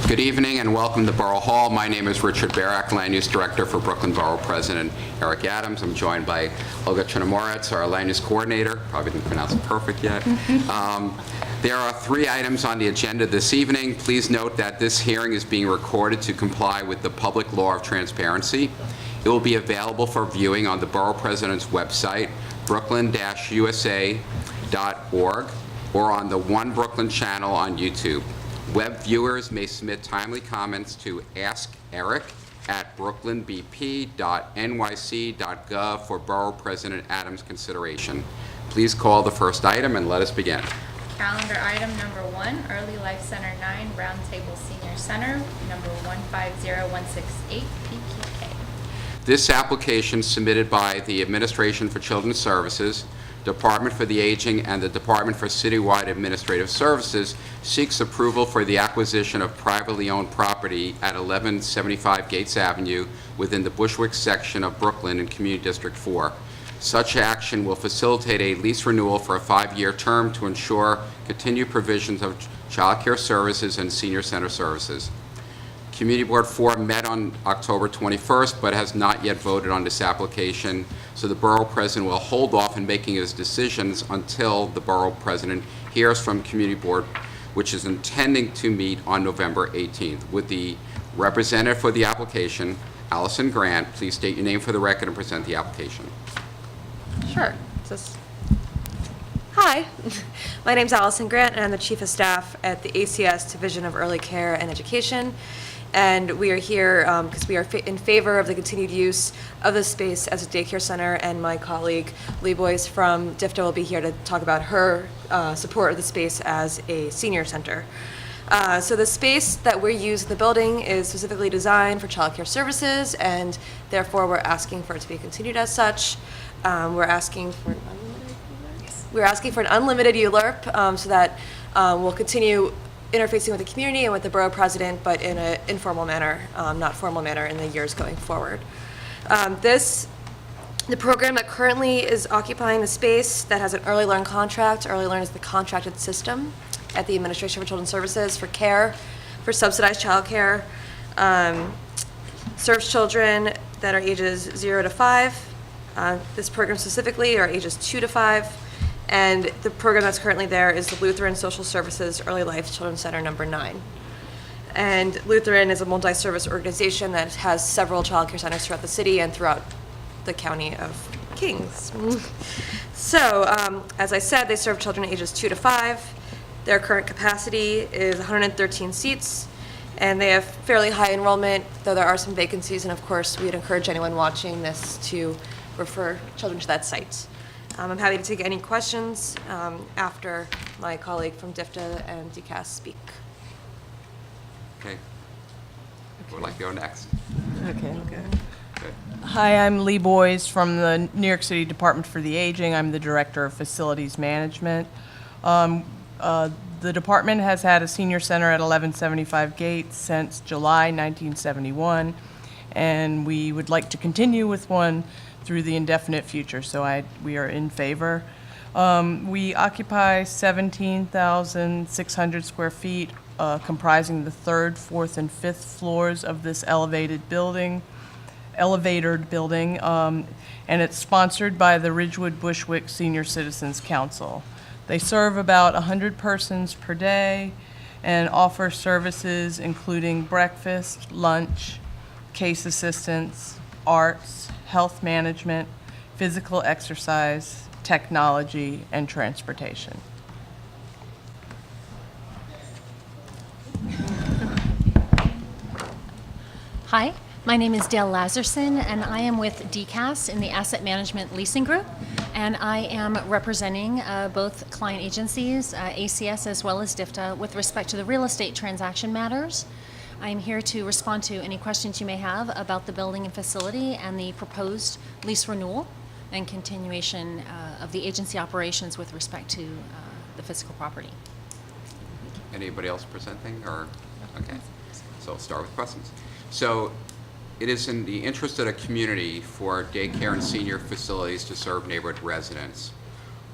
Good evening and welcome to Borough Hall. My name is Richard Barak, Land Use Director for Brooklyn Borough President Eric Adams. I'm joined by Olga Chinamoretz, our Land Use Coordinator. Probably didn't pronounce it perfect yet. There are 3 items on the agenda this evening. Please note that this hearing is being recorded to comply with the Public Law of Transparency. It will be available for viewing on the Borough President's website, brooklyn-usa.org, or on the One Brooklyn channel on YouTube. Web viewers may submit timely comments to askeric@brooklynbp.nyc.gov for Borough President Adams' consideration. Please call the first item and let us begin. Calendar item number 1, Early Life Center 9, Roundtable Senior Center, number 150168, PQK. This application submitted by the Administration for Children's Services, Department for the Aging, and the Department for Citywide Administrative Services seeks approval for the acquisition of privately owned property at 1175 Gates Avenue within the Bushwick section of Brooklyn in Community District 4. Such action will facilitate a lease renewal for a 5-year term to ensure continued provisions of childcare services and senior center services. Community Board 4 met on October 21st, but has not yet voted on this application, so the Borough President will hold off in making his decisions until the Borough President hears from Community Board, which is intending to meet on November 18th. With the representative for the application, Allison Grant, please state your name for the record and present the application. Sure. Hi, my name's Allison Grant, and I'm the Chief of Staff at the ACS Division of Early Care and Education. And we are here because we are in favor of the continued use of the space as a daycare center, and my colleague Leigh Boys from DFTA will be here to talk about her support of the space as a senior center. So the space that we use in the building is specifically designed for childcare services, and therefore we're asking for it to be continued as such. We're asking for an unlimited ULURP? We're asking for an unlimited ULURP so that we'll continue interfacing with the community and with the Borough President, but in an informal manner, not formal manner in the years going forward. The program that currently is occupying the space that has an Early Learn contract. Early Learn is the contracted system at the Administration for Children's Services for care, for subsidized childcare, serves children that are ages 0 to 5. This program specifically are ages 2 to 5. And the program that's currently there is the Lutheran Social Services Early Life Children's Center number 9. And Lutheran is a multi-service organization that has several child care centers throughout the city and throughout the county of Kings. So, as I said, they serve children ages 2 to 5. Their current capacity is 113 seats, and they have fairly high enrollment, though there are some vacancies, and of course, we'd encourage anyone watching this to refer children to that site. I'm happy to take any questions after my colleague from DFTA and DCAS speak. Okay. Who would like to go next? Okay. Okay. Hi, I'm Leigh Boys from the New York City Department for the Aging. I'm the Director of Facilities Management. The department has had a senior center at 1175 Gates since July 1971, and we would like to continue with one through the indefinite future, so we are in favor. We occupy 17,600 square feet, comprising the 3rd, 4th, and 5th floors of this elevated building, and it's sponsored by the Ridgewood Bushwick Senior Citizens Council. They serve about 100 persons per day and offer services including breakfast, lunch, case assistance, arts, health management, physical exercise, technology, and transportation. Hi, my name is Dale Lazarson, and I am with DCAS in the Asset Management Leasing Group, and I am representing both client agencies, ACS as well as DFTA, with respect to the real estate transaction matters. I'm here to respond to any questions you may have about the building and facility and the proposed lease renewal and continuation of the agency operations with respect to the physical property. Anybody else presenting? Or okay, so I'll start with questions. So it is in the interest of the community for daycare and senior facilities to serve neighborhood residents.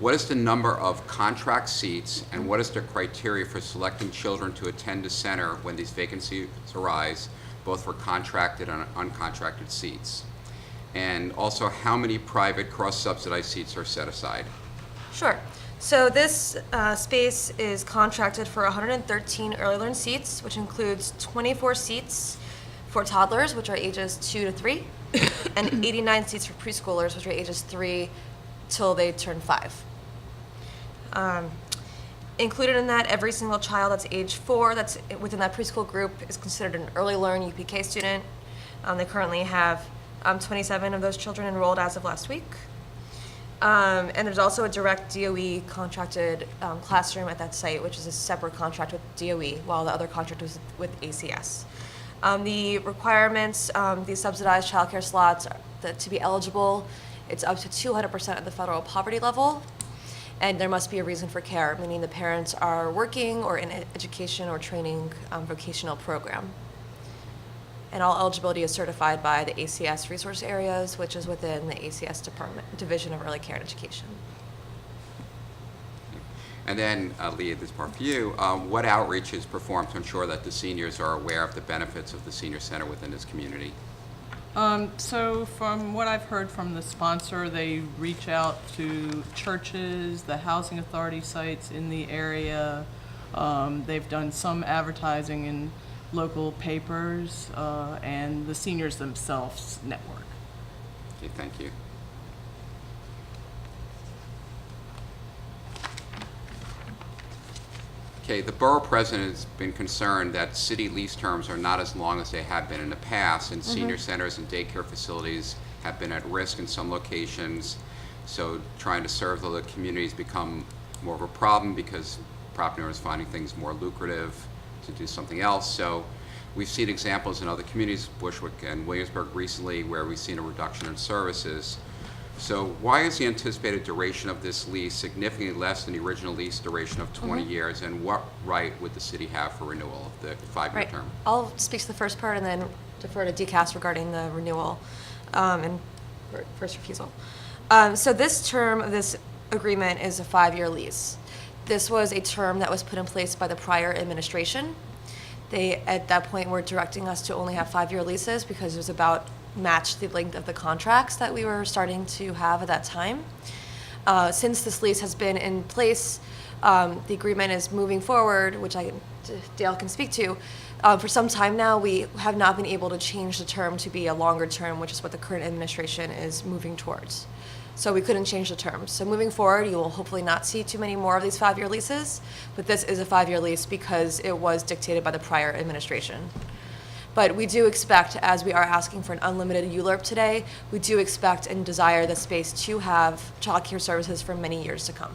What is the number of contract seats, and what is the criteria for selecting children to attend the center when these vacancies arise, both for contracted and uncontracted seats? And also, how many private cross-subsidized seats are set aside? Sure. So this space is contracted for 113 early learn seats, which includes 24 seats for toddlers, which are ages 2 to 3, and 89 seats for preschoolers, which are ages 3 till they turn 5. Included in that, every single child that's age 4 that's within that preschool group is considered an early learn UPK student. They currently have 27 of those children enrolled as of last week. And there's also a direct DOE contracted classroom at that site, which is a separate contract with DOE, while the other contract was with ACS. The requirements, these subsidized childcare slots, to be eligible, it's up to 200% of the federal poverty level, and there must be a reason for care, meaning the parents are working or in education or training vocational program. And all eligibility is certified by the ACS resource areas, which is within the ACS Division of Early Care and Education. And then, Leigh, this part for you, what outreach is performed to ensure that the seniors are aware of the benefits of the senior center within this community? So from what I've heard from the sponsor, they reach out to churches, the housing authority sites in the area. They've done some advertising in local papers, and the seniors themselves network. Okay, thank you. Okay, the Borough President has been concerned that city lease terms are not as long as they have been in the past, and senior centers and daycare facilities have been at risk in some locations. So trying to serve the communities become more of a problem because property owners finding things more lucrative to do something else. So we've seen examples in other communities, Bushwick and Williamsburg recently, where we've seen a reduction in services. So why is the anticipated duration of this lease significantly less than the original lease duration of 20 years? And what right would the city have for renewal of the 5-year term? I'll speak to the first part and then defer to DCAS regarding the renewal and first refusal. So this term of this agreement is a 5-year lease. This was a term that was put in place by the prior administration. They, at that point, were directing us to only have 5-year leases because it was about match the length of the contracts that we were starting to have at that time. Since this lease has been in place, the agreement is moving forward, which Dale can speak to. For some time now, we have not been able to change the term to be a longer term, which is what the current administration is moving towards. So we couldn't change the terms. So moving forward, you will hopefully not see too many more of these 5-year leases, but this is a 5-year lease because it was dictated by the prior administration. But we do expect, as we are asking for an unlimited ULURP today, we do expect and desire the space to have childcare services for many years to come.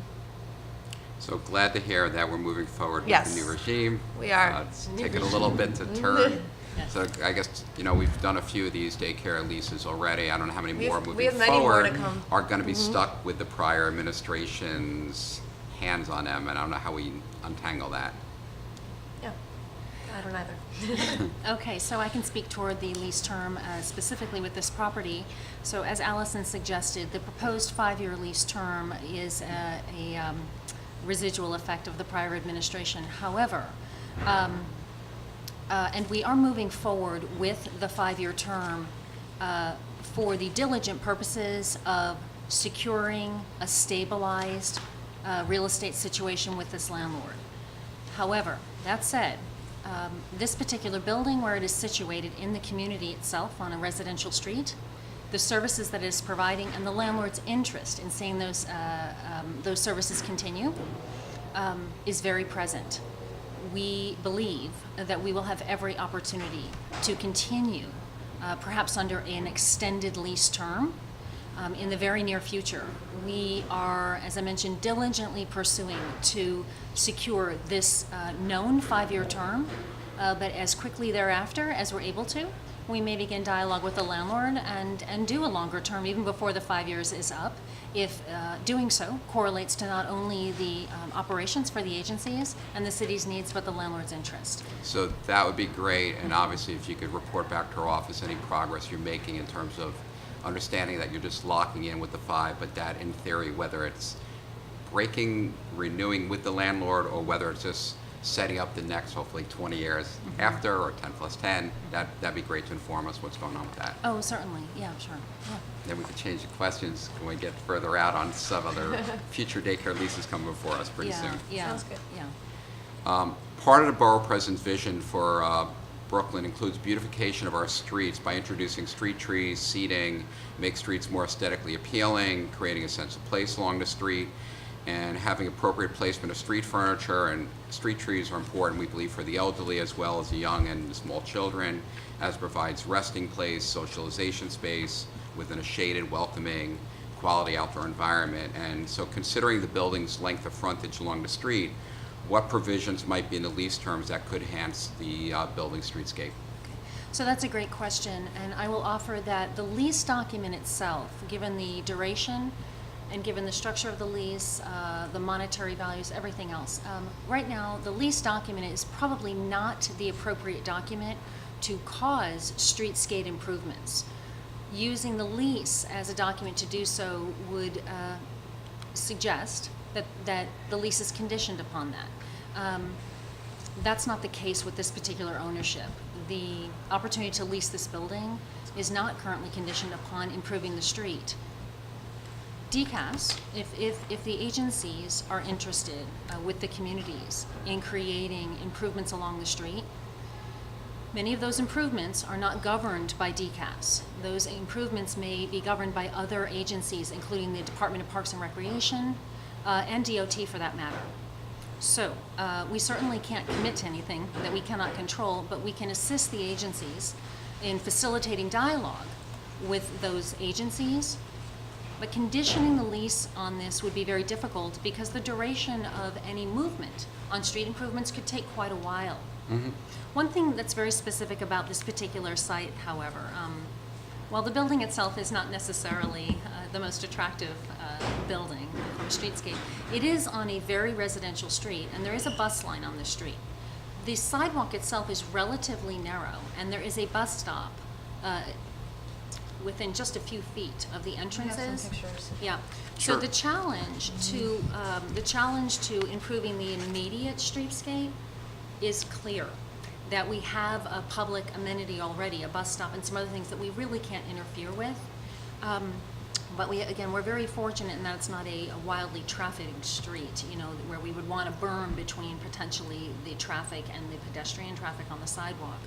So glad to hear that we're moving forward with Yes. the new regime. We are. It's taken a little bit to turn. So I guess, we've done a few of these daycare leases already. I don't know how many more we moving have many more forward to come. are going to be stuck with the prior administration's hands on them, and I don't know how we untangle that. Yeah, I don't either. Okay, so I can speak toward the lease term specifically with this property. So as Allison suggested, the proposed 5-year lease term is a residual effect of the prior administration. However, and we are moving forward with the 5-year term for the diligent purposes of securing a stabilized real estate situation with this landlord. However, that said, this particular building, where it is situated in the community itself on a residential street, the services that it is providing, and the landlord's interest in seeing those services continue is very present. We believe that we will have every opportunity to continue, perhaps under an extended lease term, in the very near future. We are, as I mentioned, diligently pursuing to secure this known 5-year term, but as quickly thereafter as we're able to, we may begin dialogue with the landlord and do a longer term even before the 5 years is up, if doing so correlates to not only the operations for the agencies and the city's needs, but the landlord's interest. So that would be great, and obviously if you could report back to our office any progress you're making in terms of understanding that you're just locking in with the 5, but that in theory, whether it's breaking, renewing with the landlord, or whether it's just setting up the next, hopefully 20 years after, or 10 plus 10, that'd be great to inform us what's going on with that. Oh, certainly, yeah, sure, yeah. Then we could change the questions when we get further out on some other future daycare leases coming before us pretty Yeah, soon. yeah, Sounds good. yeah. Part of the Borough President's vision for Brooklyn includes beautification of our streets by introducing street trees, seating, make streets more aesthetically appealing, creating a sense of place along the street, and having appropriate placement of street furniture. And street trees are important, we believe, for the elderly as well as the young and the small children, as provides resting place, socialization space within a shaded, welcoming, quality outdoor environment. And so considering the building's length of frontage along the street, what provisions might be in the lease terms that could enhance the building streetscape? So that's a great question, and I will offer that the lease document itself, given the duration and given the structure of the lease, the monetary values, everything else, right now the lease document is probably not the appropriate document to cause streetscape improvements. Using the lease as a document to do so would suggest that the lease is conditioned upon that. That's not the case with this particular ownership. The opportunity to lease this building is not currently conditioned upon improving the street. DCAS, if the agencies are interested with the communities in creating improvements along the street, many of those improvements are not governed by DCAS. Those improvements may be governed by other agencies, including the Department of Parks and Recreation, and DOT for that matter. So we certainly can't commit to anything that we cannot control, but we can assist the agencies in facilitating dialogue with those agencies. But conditioning the lease on this would be very difficult because the duration of any movement on street improvements could take quite a while. Mm-hmm. One thing that's very specific about this particular site, however, while the building itself is not necessarily the most attractive building from a streetscape, it is on a very residential street, and there is a bus line on the street. The sidewalk itself is relatively narrow, and there is a bus stop within just a few feet of the entrances. Yeah. Sure. So the challenge to improving the immediate streetscape is clear. That we have a public amenity already, a bus stop and some other things that we really can't interfere with. But we're very fortunate in that it's not a wildly trafficked street, where we would want to berm between potentially the traffic and the pedestrian traffic on the sidewalk.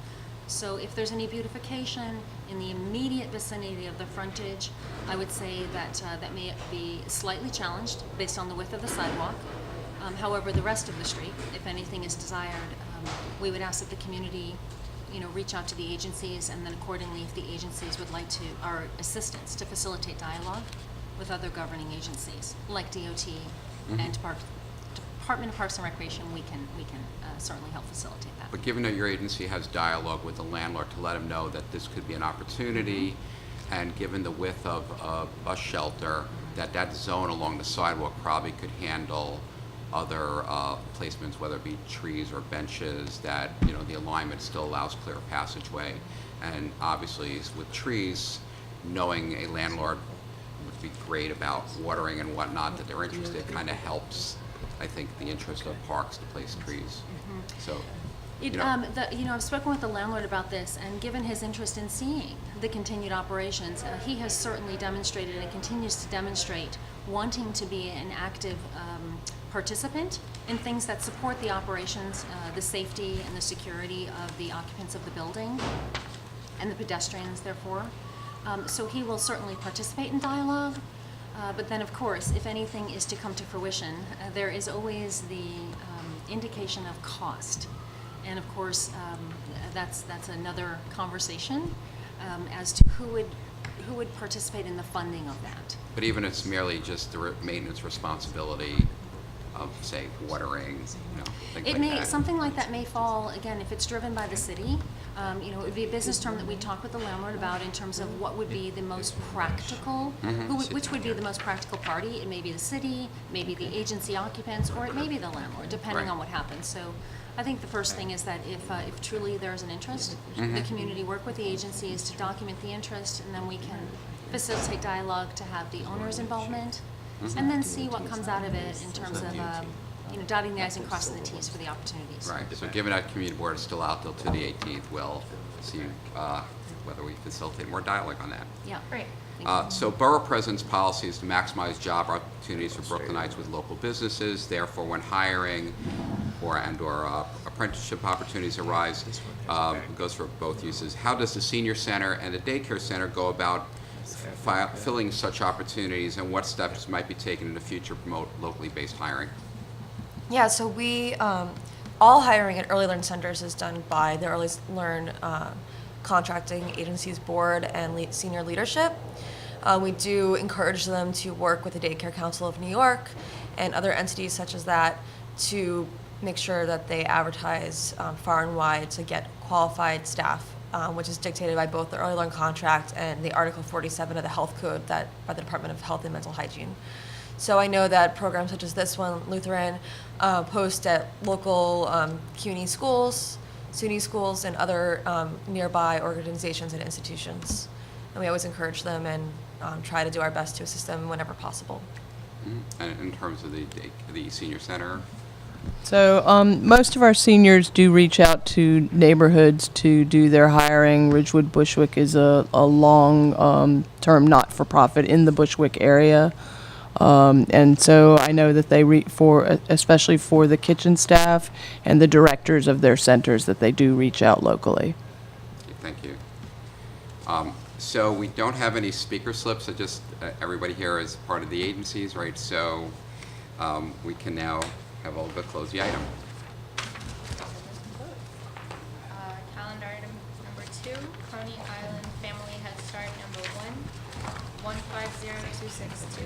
So if there's any beautification in the immediate vicinity of the frontage, I would say that that may be slightly challenged based on the width of the sidewalk. However, the rest of the street, if anything is desired, we would ask that the community, reach out to the agencies, and then accordingly, if the agencies would like our assistance to facilitate dialogue with other governing agencies, like DOT and Department of Parks and Recreation, we can certainly help facilitate that. But given that your agency has dialogue with the landlord to let him know that this could be an opportunity, and given the width of a bus shelter, that zone along the sidewalk probably could handle other placements, whether it be trees or benches, that the alignment still allows clear passageway. And obviously with trees, knowing a landlord would be great about watering and whatnot, that they're interested, kind of helps, I think, the interest of parks to place trees. So, I've spoken with the landlord about this, and given his interest in seeing the continued operations, he has certainly demonstrated and continues to demonstrate wanting to be an active participant in things that support the operations, the safety and the security of the occupants of the building and the pedestrians, therefore. So he will certainly participate in dialogue. But then, of course, if anything is to come to fruition, there is always the indication of cost. And of course, that's another conversation as to who would participate in the funding of that. but even if it's merely just the maintenance responsibility of, say, watering, things It like may, that. something like that may fall, again, if it's driven by the city, it would be a business term that we talk with the landlord about in terms of what would be the most practical, which would be the most practical party. It may be the city, maybe the agency occupants, or it may be the landlord, depending Right. on what happens. So I think the first thing is that if truly there's an interest, the community work with the agencies to document the interest, and then we can facilitate dialogue to have the owner's involvement and then see what comes out of it in terms of, dotting the i's and crossing the t's for the opportunities. Right, so given that community board is still out till to the 18th, we'll see whether we facilitate more dialogue on that. Yeah. Great. So Borough Presidents' policy is to maximize job opportunities for Brooklynites with local businesses. Therefore, when hiring or apprenticeship opportunities arise, it goes for both uses. How does the senior center and the daycare center go about filling such opportunities, and what steps might be taken in the future to promote locally based hiring? Yeah, so we, all hiring at Early Learn Centers is done by the Early Learn Contracting Agencies Board and senior leadership. We do encourage them to work with the Daycare Council of New York and other entities such as that to make sure that they advertise far and wide to get qualified staff, which is dictated by both the Early Learn Contract and the Article 47 of the Health Code that by the Department of Health and Mental Hygiene. So I know that programs such as this one, Lutheran, post at local CUNY schools, SUNY schools, and other nearby organizations and institutions. And we always encourage them and try to do our best to assist them whenever possible. And in terms of the senior center? So most of our seniors do reach out to neighborhoods to do their hiring. Ridgewood Bushwick is a long-term not-for-profit in the Bushwick area. And so I know that they especially for the kitchen staff and the directors of their centers, that they do reach out locally. Okay, thank you. So we don't have any speaker slips, so just everybody here is part of the agencies, right? So we can now have all but close the item. Calendar item number 2, Coney Island Family Head Start number 150262.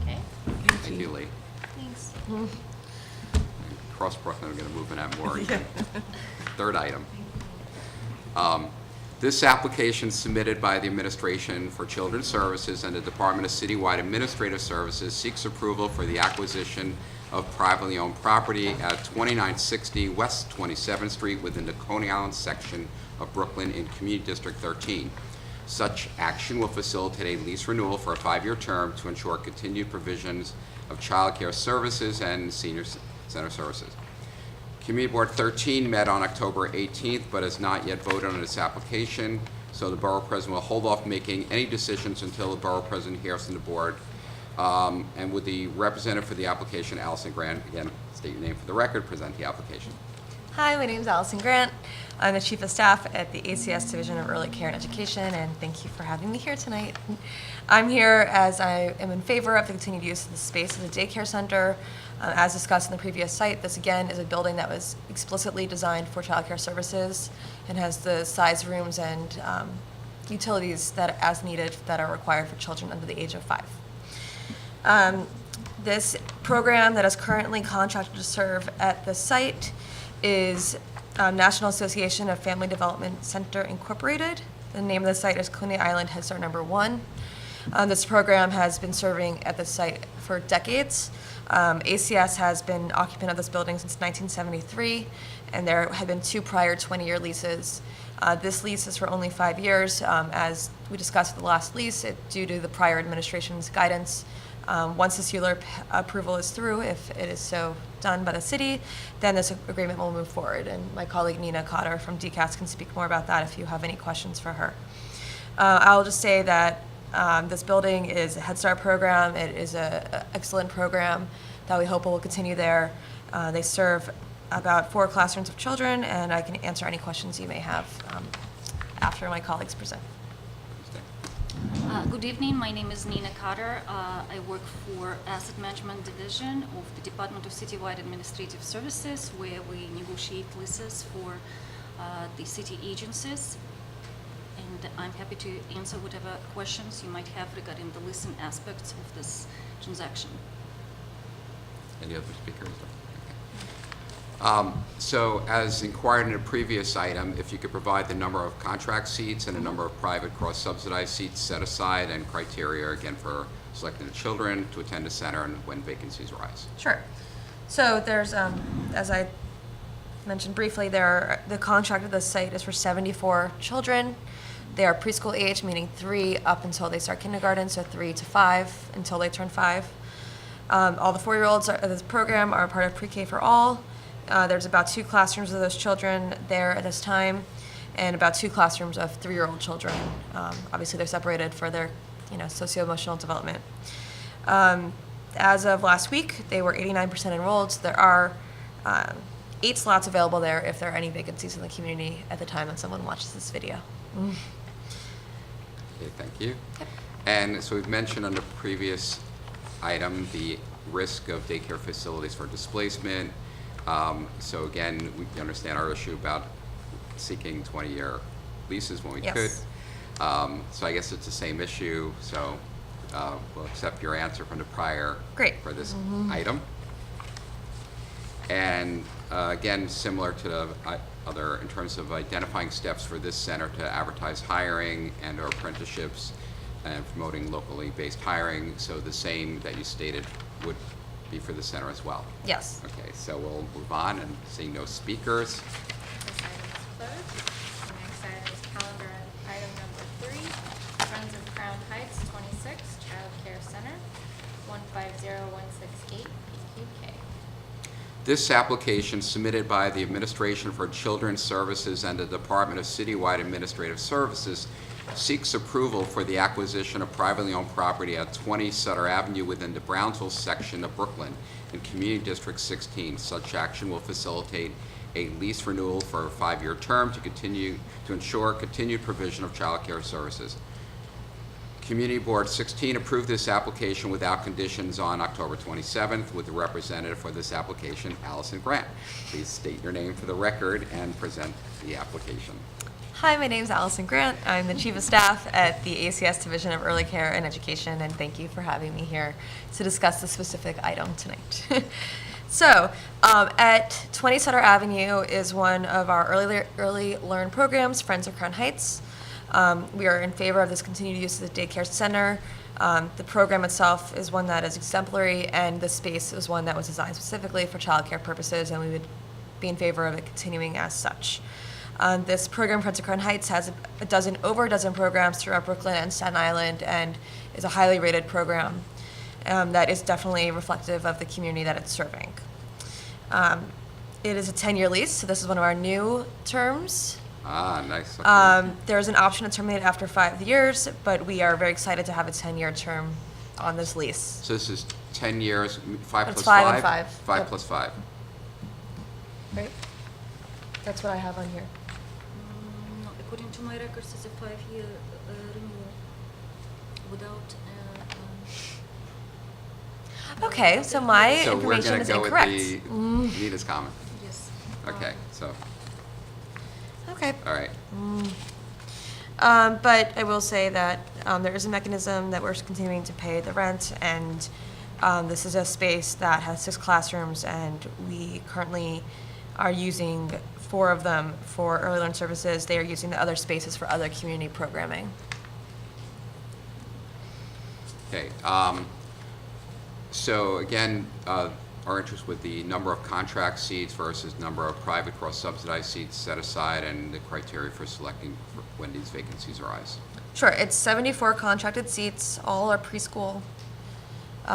Okay. Thank you, Lee. Thanks. Cross Brooklyn, I'm going to move in that more. Third item. This application submitted by the Administration for Children's Services and the Department of Citywide Administrative Services seeks approval for the acquisition of privately owned property at 2960 West 27th Street within the Coney Island section of Brooklyn in Community District 13. Such action will facilitate a lease renewal for a 5-year term to ensure continued provisions of childcare services and senior center services. Community Board 13 met on October 18th, but has not yet voted on its application, so the Borough President will hold off making any decisions until the Borough President hears from the Board. And would the representative for the application, Allison Grant, again, state your name for the record, present the application. Hi, my name is Allison Grant. I'm the Chief of Staff at the ACS Division of Early Care and Education, and thank you for having me here tonight. I'm here as I am in favor of the continued use of the space as a daycare center. As discussed in the previous site, this again is a building that was explicitly designed for childcare services and has the size rooms and utilities that, as needed, that are required for children under the age of 5. This program that is currently contracted to serve at the site is National Association of Family Development Center Incorporated. The name of the site is Coney Island Head Start number 1. This program has been serving at the site for decades. ACS has been occupant of this building since 1973, and there have been 2 prior 20-year leases. This lease is for only 5 years. As we discussed with the last lease, due to the prior administration's guidance, once this ULURP approval is through, if it is so done by the city, then this agreement will move forward. And my colleague Nina Cotter from DCAS can speak more about that if you have any questions for her. I'll just say that this building is a Head Start program. It is an excellent program that we hope will continue there. They serve about 4 classrooms of children, and I can answer any questions you may have after my colleagues present. Good evening. My name is Nina Cotter. I work for Asset Management Division of the Department of Citywide Administrative Services, where we negotiate leases for the city agencies. And I'm happy to answer whatever questions you might have regarding the leasing aspects of this transaction. Any other speakers? So as inquired in a previous item, if you could provide the number of contract seats and the number of private cross-subsidized seats set aside and criteria, again, for selecting the children to attend the center and when vacancies arise. Sure. So there's, as I mentioned briefly, the contract of the site is for 74 children. They are preschool age, meaning 3 up until they start kindergarten, so 3 to 5 until they turn 5. All the 4-year-olds of this program are part of Pre-K for All. There's about 2 classrooms of those children there at this time, and about 2 classrooms of 3-year-old children. Obviously, they're separated for their, socio-emotional development. As of last week, they were 89% enrolled. There are 8 slots available there if there are any vacancies in the community at the time that someone watches this video. Okay, thank you. And so we've mentioned on the previous item the risk of daycare facilities for displacement. So again, we understand our issue about seeking 20-year leases when we Yes. could. So I guess it's the same issue, so we'll accept your answer from the prior Great. for this item. And again, similar to the other, in terms of identifying steps for this center to advertise hiring and or apprenticeships and promoting locally based hiring, so the same that you stated would be for the center as well. Yes. Okay, so we'll move on, and seeing no speakers. This item is closed. The next item is calendar item number 3, Friends of Crown Heights, 26, Childcare Center, 150168 PQK. This application submitted by the Administration for Children's Services and the Department of Citywide Administrative Services seeks approval for the acquisition of privately owned property at 20 Sutter Avenue within the Brownsville section of Brooklyn in Community District 16. Such action will facilitate a lease renewal for a 5-year term to ensure continued provision of childcare services. Community Board 16 approved this application without conditions on October 27th with the representative for this application, Allison Grant. Please state your name for the record and present the application. Hi, my name is Allison Grant. I'm the Chief of Staff at the ACS Division of Early Care and Education, and thank you for having me here to discuss the specific item tonight. So, at 20 Sutter Avenue is one of our early learn programs, Friends of Crown Heights. We are in favor of this continued use of the daycare center. The program itself is one that is exemplary, and the space is one that was designed specifically for childcare purposes, and we would be in favor of it continuing as such. This program, Friends of Crown Heights, has over a dozen programs throughout Brooklyn and Staten Island, and is a highly rated program that is definitely reflective of the community that it's serving. It is a 10-year lease, so this is one of our new terms. Ah, nice. Okay. There's an option to terminate after 5 years, but we are very excited to have a 10-year term on this lease. So this is 10 years, 5 It's plus 5 5? and 5. 5 Yep. plus 5. Right? That's what I have on here. According to my records, it's a 5-year renewal without. Okay, so my So we're information going is to go with incorrect. the Nita's comment. Yes. Okay, so, Okay. all right. But I will say that there is a mechanism that we're continuing to pay the rent, and this is a space that has 6 classrooms, and we currently are using 4 of them for early learn services. They are using the other spaces for other community programming. Okay, so again, our interest with the number of contract seats versus number of private cross-subsidized seats set aside, and the criteria for selecting when these vacancies arise. Sure, it's 74 contracted seats, all are preschool.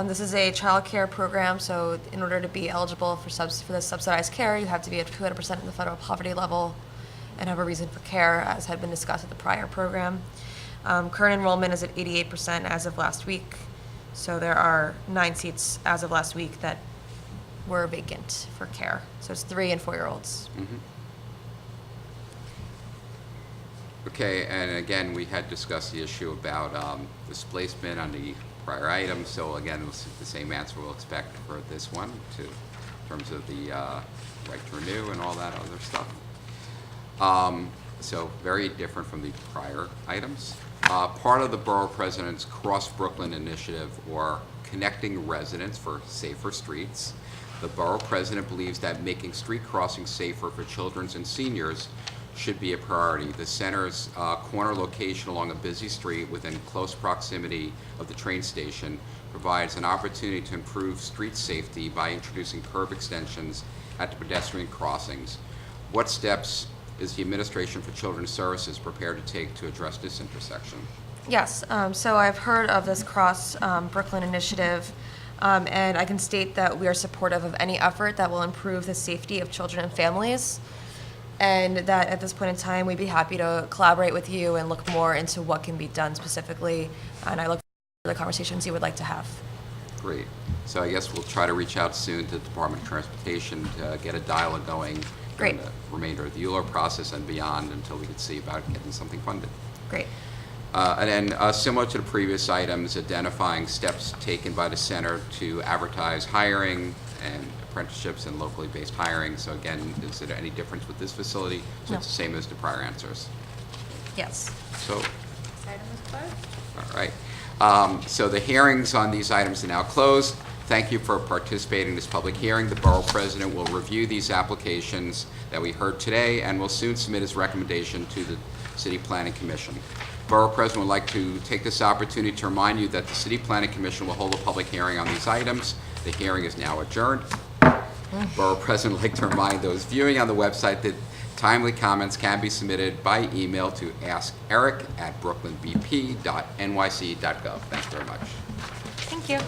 This is a child care program, so in order to be eligible for the subsidized care, you have to be at 200% of the federal poverty level and have a reason for care, as had been discussed at the prior program. Current enrollment is at 88% as of last week, so there are 9 seats as of last week that were vacant for care. So it's 3 and 4-year-olds. Okay, and again, we had discussed the issue about displacement on the prior item, so again, it's the same answer we'll expect for this one, in terms of the right to renew and all that other stuff. So very different from the prior items. Part of the Borough Presidents Cross Brooklyn Initiative, or Connecting Residents for Safer Streets, the Borough President believes that making street crossings safer for children and seniors should be a priority. The center's corner location along a busy street within close proximity of the train station provides an opportunity to improve street safety by introducing curb extensions at the pedestrian crossings. What steps is the Administration for Children's Services prepared to take to address this intersection? Yes, so I've heard of this Cross Brooklyn initiative. And I can state that we are supportive of any effort that will improve the safety of children and families, and that at this point in time, we'd be happy to collaborate with you and look more into what can be done specifically. And I look forward to the conversations you would like to have. Great. So I guess we'll try to reach out soon to the Department of Transportation to get a dialogue going during Great. the remainder of the ULURP process and beyond until we can see about getting something funded. Great. And then, similar to the previous items, identifying steps taken by the center to advertise hiring and apprenticeships and locally based hiring. So again, is there any difference with this facility? So No. it's the same as the prior answers. Yes. So, This item is closed. all right. So the hearings on these items are now closed. Thank you for participating in this public hearing. The Borough President will review these applications that we heard today and will soon submit his recommendation to the City Planning Commission. Borough President would like to take this opportunity to remind you that the City Planning Commission will hold a public hearing on these items. The hearing is now adjourned. Borough President would like to remind those viewing on the website that timely comments can be submitted by email to askeric@brooklynbp.nyc.gov. Thank you very much. Thank you.